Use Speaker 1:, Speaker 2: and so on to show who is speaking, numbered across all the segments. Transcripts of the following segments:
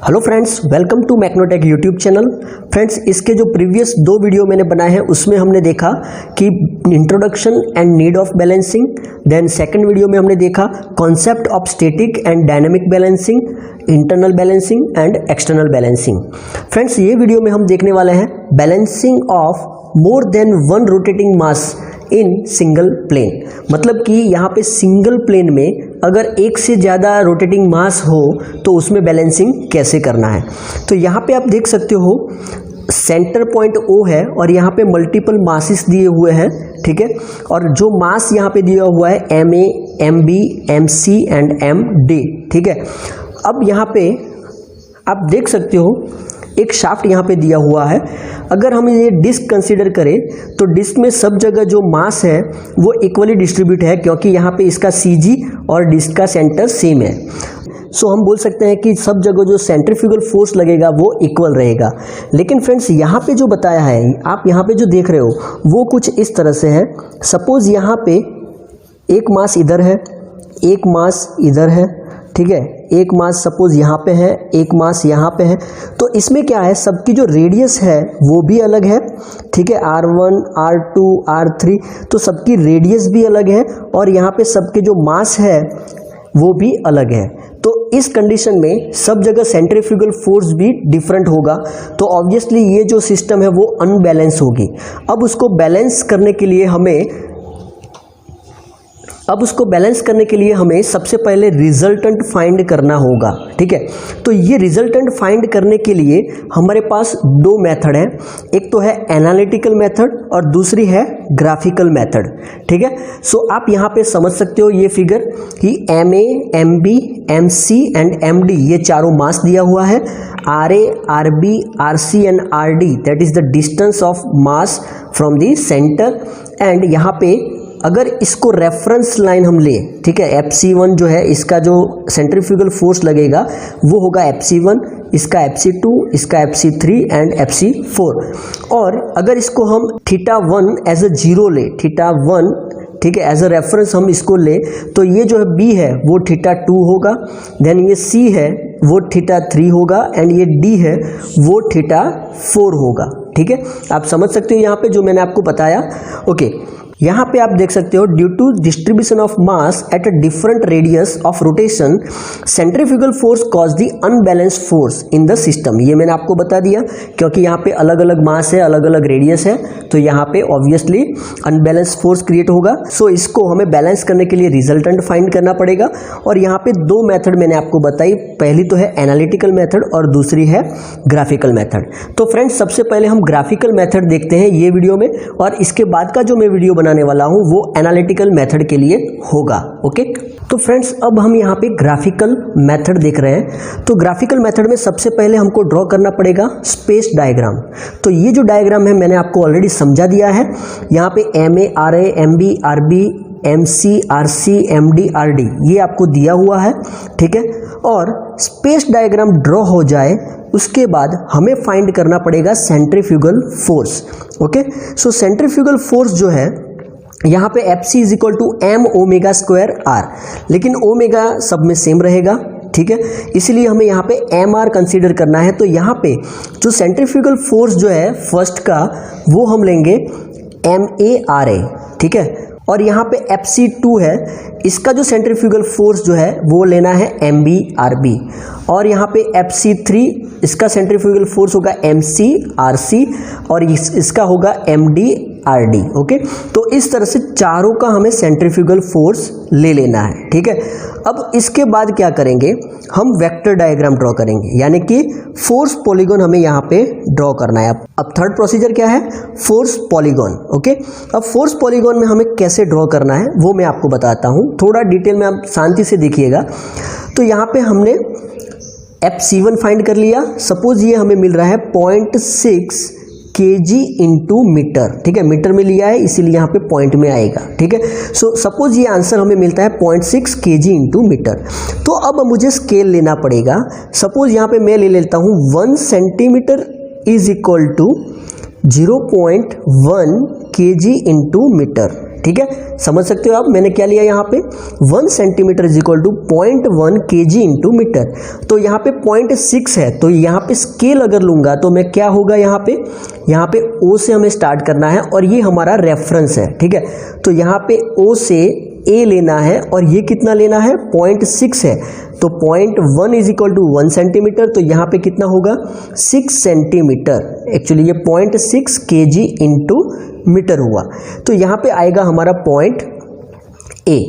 Speaker 1: Hello friends, welcome to Macnotech YouTube channel. Friends, इसके जो previous दो वीडियो मैंने बनाए हैं उसमें हमने देखा कि introduction and need of balancing, then second video में हमने देखा concept of static and dynamic balancing, internal balancing and external balancing. Friends, ये वीडियो में हम देखने वाले हैं balancing of more than one rotating mass in single plane. मतलब कि यहाँ पे सिंगल प्लेन में अगर एक से ज़्यादा रोटेटिंग मास हो तो उसमें बैलेंसिंग कैसे करना है। तो यहाँ पे आप देख सकते हो सेंटर पॉइंट O है और यहाँ पे मल्टीपल मासेस दिए हुए हैं, ठीक है। और जो मास यहाँ पे दिया हुआ है MA, MB, MC and MD, ठीक है। अब यहाँ पे आप देख सकते हो एक शाफ्ट यहाँ पे दिया हुआ है। अगर हम ये डिस्क कंसीडर करें तो डिस्क में सब जगह जो मास है वो इक्वली डिस्ट्रीब्यूट है, क्योंकि यहाँ पे इसका CG और डिस्क का सेंटर सेम है। सो हम बोल सकते हैं कि सब जगह जो सेंट्रीफ्यूगल फोर्स लगेगा वो इक्वल रहेगा। लेकिन फ्रेंड्स, यहाँ पे जो बताया है, आप यहाँ पे जो देख रहे हो वो कुछ इस तरह से है। सपोज यहाँ पे एक मास इधर है, एक मास इधर है, ठीक है। एक मास सपोज यहाँ पे है, एक मास यहाँ पे है। तो इसमें क्या है, सबकी जो रेडियस है वो भी अलग है, ठीक है। R1, R2, R3, तो सबकी रेडियस भी अलग है और यहाँ पे सबके जो मास है वो भी अलग है। तो इस कंडीशन में सब जगह सेंट्रीफ्यूगल फोर्स भी डिफरेंट होगा, तो ऑब्वियसली ये जो सिस्टम है वो अनबैलेंस होगी। अब उसको बैलेंस करने के लिए हमें सबसे पहले रिजल्टेंट फाइंड करना होगा, ठीक है। तो ये रिजल्टेंट फाइंड करने के लिए हमारे पास दो मेथड हैं, एक तो है एनालिटिकल मेथड और दूसरी है ग्राफिकल मेथड, ठीक है। सो आप यहाँ पे समझ सकते हो ये फिगर कि MA, MB, MC and MD ये चारों मास दिया हुआ है। RA, RB, RC and RD that is the distance of mass from the centre. And यहाँ पे अगर इसको रेफरेंस लाइन हम ले, ठीक है, FC1 जो है इसका जो सेंट्रीफ्यूगल फोर्स लगेगा वो होगा FC1, इसका FC2, इसका FC3 एंड FC4। और अगर इसको हम θ1 एज अ जीरो ले, θ1, ठीक है, एज अ रेफरेंस हम इसको ले, तो ये जो है B है वो θ2 होगा, देन ये C है वो θ3 होगा एंड ये D है वो θ4 होगा, ठीक है। आप समझ सकते हो यहाँ पे जो मैंने आपको बताया, ओके। यहाँ पे आप देख सकते हो due to distribution of mass at a different radius of rotation centrifugal force cause the unbalanced force in the system. ये मैंने आपको बता दिया, क्योंकि यहाँ पे अलग अलग मास है, अलग अलग रेडियस है, तो यहाँ पे ऑब्वियसली अनबैलेंस्ड फोर्स क्रिएट होगा। सो इसको हमें बैलेंस करने के लिए रिजल्टेंट फाइंड करना पड़ेगा। और यहाँ पे दो मेथड मैंने आपको बताई, पहली तो है एनालिटिकल मेथड और दूसरी है ग्राफिकल मेथड। तो फ्रेंड्स, सबसे पहले हम ग्राफिकल मेथड देखते हैं ये वीडियो में, और इसके बाद का जो मैं वीडियो बनाने वाला हूं वो एनालिटिकल मेथड के लिए होगा, ओके। तो फ्रेंड्स, अब हम यहां पे ग्राफिकल मेथड देख रहे हैं। तो ग्राफिकल मेथड में सबसे पहले हमको ड्रॉ करना पड़ेगा स्पेस डायग्राम। तो ये जो डायग्राम है मैंने आपको ऑलरेडी समझा दिया है। यहां पे MA, RA, MB, RB, MC, RC, MD, RD ये आपको दिया हुआ है, ठीक है। और स्पेस डायग्राम ड्रॉ हो जाए उसके बाद हमें फाइंड करना पड़ेगा centrifugal force, okay. So centrifugal force जो है यहाँ पे FC is equal to M omega square R, लेकिन ओमेगा सब में सेम रहेगा, ठीक है। इसलिए हमें यहाँ पे MR कंसीडर करना है। तो यहाँ पे जो सेंट्रीफ्यूगल फोर्स जो है फर्स्ट का वो हम लेंगे MARA, ठीक है। और यहाँ पे FC2 है, इसका जो सेंट्रीफ्यूगल फोर्स जो है वो लेना है MBRB। और यहाँ पे FC3, इसका सेंट्रीफ्यूगल फोर्स होगा MCRC और इसका होगा MDRD, ओके। तो इस तरह से चारों का हमें सेंट्रीफ्यूगल फोर्स ले लेना है, ठीक है। अब इसके बाद क्या करेंगे, हम वेक्टर डायग्राम ड्रॉ करेंगे, यानी कि फोर्स पॉलीगॉन हमें यहाँ पे ड्रॉ करना है। अब थर्ड प्रोसीजर क्या है, फोर्स पॉलीगॉन, ओके। अब फोर्स पॉलीगॉन में हमें कैसे ड्रॉ करना है वो मैं आपको बताता हूँ, थोड़ा डिटेल में आप शांति से देखिएगा। तो यहाँ पे हमने FC1 फाइंड कर लिया। सपोज ये हमें मिल रहा है 0.6 kg इंटू मीटर, ठीक है। मीटर में लिया है इसीलिए यहाँ पे पॉइंट में आएगा, ठीक है। सो सपोज ये आंसर हमें मिलता है 0.6 kg इंटू मीटर। तो अब मुझे स्केल लेना पड़ेगा। सपोज यहाँ पे मैं ले लेता हूँ 1 centimetre is equal to 0.1 kg into metre, ठीक है, समझ सकते हो आप मैंने क्या लिया यहाँ पे 1 centimetre is equal to 0.1 kg into metre. तो यहाँ पे 0.6 है, तो यहाँ पे स्केल अगर लूंगा तो मैं क्या होगा यहाँ पे O से हमें स्टार्ट करना है और ये हमारा रेफरेंस है, ठीक है। तो यहाँ पे O से A लेना है और ये कितना लेना है 0.6 है, तो 0.1 इज इक्वल टू 1 सेंटीमीटर, तो यहाँ पे कितना होगा 6 सेंटीमीटर। एक्चुअली ये 0.6 kg इंटू मीटर हुआ, तो यहाँ पे आएगा हमारा पॉइंट A,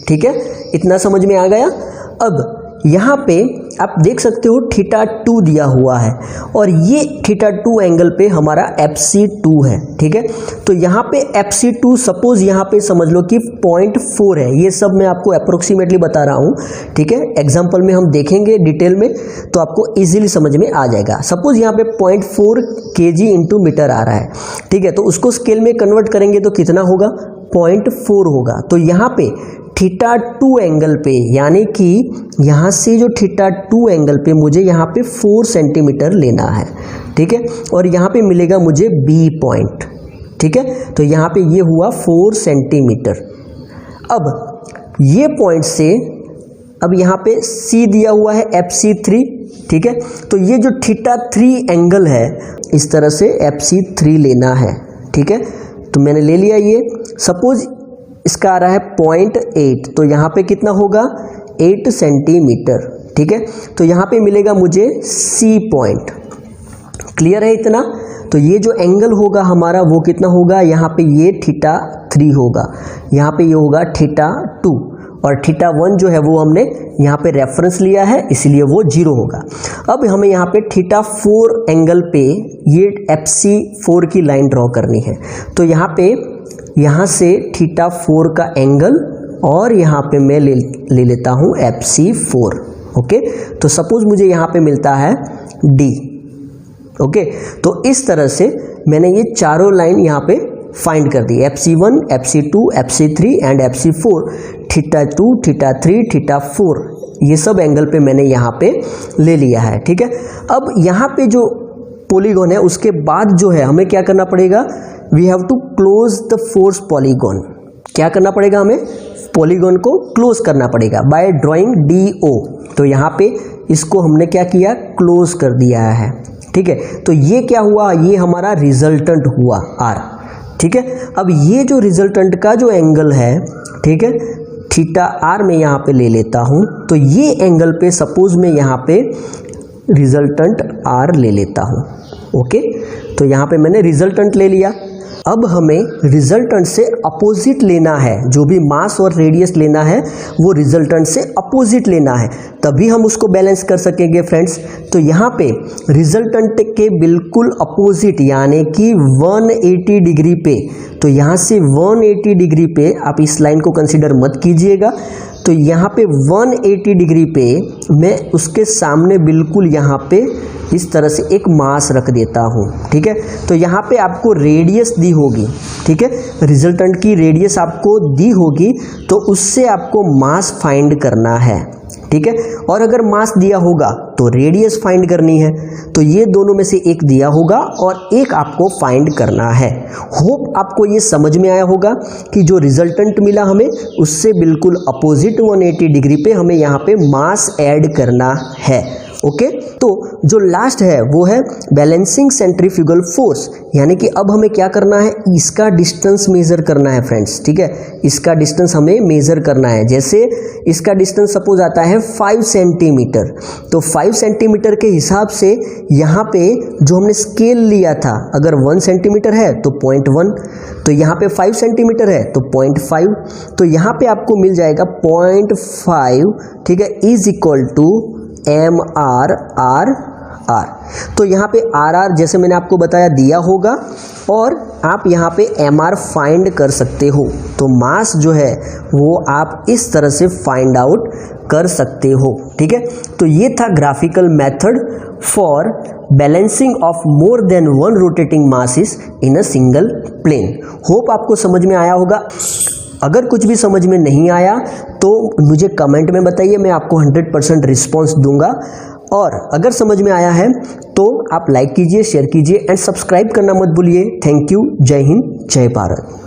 Speaker 1: ठीक है, इतना समझ में आ गया। अब यहाँ पे आप देख सकते हो θ2 दिया हुआ है और ये θ2 एंगल पे हमारा FC2 है, ठीक है। तो यहाँ पे FC2 सपोज यहाँ पे समझ लो कि 0.4 है, ये सब मैं आपको अप्रोक्सीमेटली बता रहा हूँ, ठीक है। एग्जाम्पल में हम देखेंगे डिटेल में तो आपको इजीली समझ में आ जाएगा। सपोज यहाँ पे 0.4 kg इंटू मीटर आ रहा है, ठीक है, तो उसको स्केल में कन्वर्ट करेंगे तो कितना होगा 0.4 होगा। तो यहाँ पे θ2 एंगल पे यानी कि यहाँ से जो θ2 एंगल पे मुझे यहाँ पे 4 सेंटीमीटर लेना है, ठीक है, और यहाँ पे मिलेगा मुझे B पॉइंट, ठीक है। तो यहाँ पे ये हुआ 4 सेंटीमीटर। अब ये पॉइंट से अब यहाँ पे C दिया हुआ है FC3, ठीक है, तो ये जो θ3 एंगल है इस तरह से FC3 लेना है, ठीक है। तो मैंने ले लिया ये, सपोज इसका आ रहा है 0.8, तो यहाँ पे कितना होगा 8 सेंटीमीटर, ठीक है। तो यहाँ पे मिलेगा मुझे C पॉइंट। क्लियर है इतना? तो ये जो एंगल होगा हमारा वो कितना होगा, यहाँ पे ये θ3 होगा, यहाँ पे ये होगा θ2 और θ1 जो है वो हमने यहाँ पे रेफरेंस लिया है इसलिए वो 0 होगा। अब हमें यहाँ पे θ4 एंगल पे ये FC4 की लाइन ड्रॉ करनी है, तो यहाँ से θ4 का एंगल और यहाँ पे मैं ले लेता हूँ FC4, ओके। तो सपोज मुझे यहाँ पे मिलता है D, ओके। तो इस तरह से मैंने ये चारों लाइन यहाँ पे फाइंड कर दी, FC1, FC2, FC3 and FC4, θ2, θ3, θ4, ये सब एंगल पे मैंने यहाँ पे ले लिया है, ठीक है। अब यहाँ पे जो पॉलीगॉन है उसके बाद जो है हमें क्या करना पड़ेगा, we have to close the force polygon. क्या करना पड़ेगा, हमें पॉलीगॉन को क्लोज करना पड़ेगा बाय ड्राइंग DO। तो यहाँ पे इसको हमने क्या किया, क्लोज कर दिया है, ठीक है। तो ये क्या हुआ, ये हमारा रिजल्टेंट हुआ R, ठीक है। अब ये जो रिजल्टेंट का जो एंगल है, ठीक है, θR में यहाँ पे ले लेता हूँ, तो ये एंगल पे सपोज मैं यहाँ पे रिजल्टेंट R ले लेता हूँ, ओके। तो यहाँ पे मैंने रिजल्टेंट ले लिया। अब हमें रिजल्टेंट से अपोजिट लेना है, जो भी मास और रेडियस लेना है वो रिजल्टेंट से अपोजिट लेना है, तभी हम उसको बैलेंस कर सकेंगे फ्रेंड्स। तो यहाँ पे रिजल्टेंट के बिल्कुल अपोजिट यानी कि 180 डिग्री पे, तो यहाँ से 180 डिग्री पे आप इस लाइन को कंसीडर मत कीजिएगा, तो यहाँ पे 180 डिग्री पे मैं उसके सामने बिल्कुल यहाँ पे इस तरह से एक मास रख देता हूँ, ठीक है। तो यहाँ पे आपको रेडियस दी होगी, ठीक है, रिजल्टेंट की रेडियस आपको दी होगी, तो उससे आपको मास फाइंड करना है, ठीक है। और अगर मास दिया होगा तो रेडियस फाइंड करनी है, तो ये दोनों में से एक दिया होगा और एक आपको फाइंड करना है। होप आपको ये समझ में आया होगा कि जो रिजल्टेंट मिला हमें उससे बिल्कुल अपोजिट 180 डिग्री पे हमें यहाँ पे मास ऐड करना है, ओके। तो जो लास्ट है वो है बैलेंसिंग सेंट्रीफ्यूगल फोर्स, यानी कि अब हमें क्या करना है, इसका डिस्टेंस मेजर करना है फ्रेंड्स, ठीक है। इसका डिस्टेंस हमें मेजर करना है। जैसे इसका डिस्टेंस सपोज आता है 5 सेंटीमीटर, तो 5 सेंटीमीटर के हिसाब से यहाँ पे जो हमने स्केल लिया था, अगर 1 सेंटीमीटर है तो 0.1, तो यहाँ पे 5 सेंटीमीटर है तो 0.5, तो यहाँ पे आपको मिल जाएगा 0.5, ठीक है, इज इक्वल टू MR। तो यहाँ पे RR जैसे मैंने आपको बताया दिया होगा और आप यहाँ पे MR फाइंड कर सकते हो। तो मास जो है वो आप इस तरह से फाइंड आउट कर सकते हो, ठीक है। तो ये था graphical method for balancing of more than one rotating masses in a single plane. Hope आपको समझ में आया होगा। अगर कुछ भी समझ में नहीं आया तो मुझे कमेंट में बताइए, मैं आपको 100% रिस्पॉन्स दूंगा। और अगर समझ में आया है तो आप लाइक कीजिए, शेयर कीजिए एंड सब्सक्राइब करना मत भूलिए। Thank you. जय हिंद, जय भारत।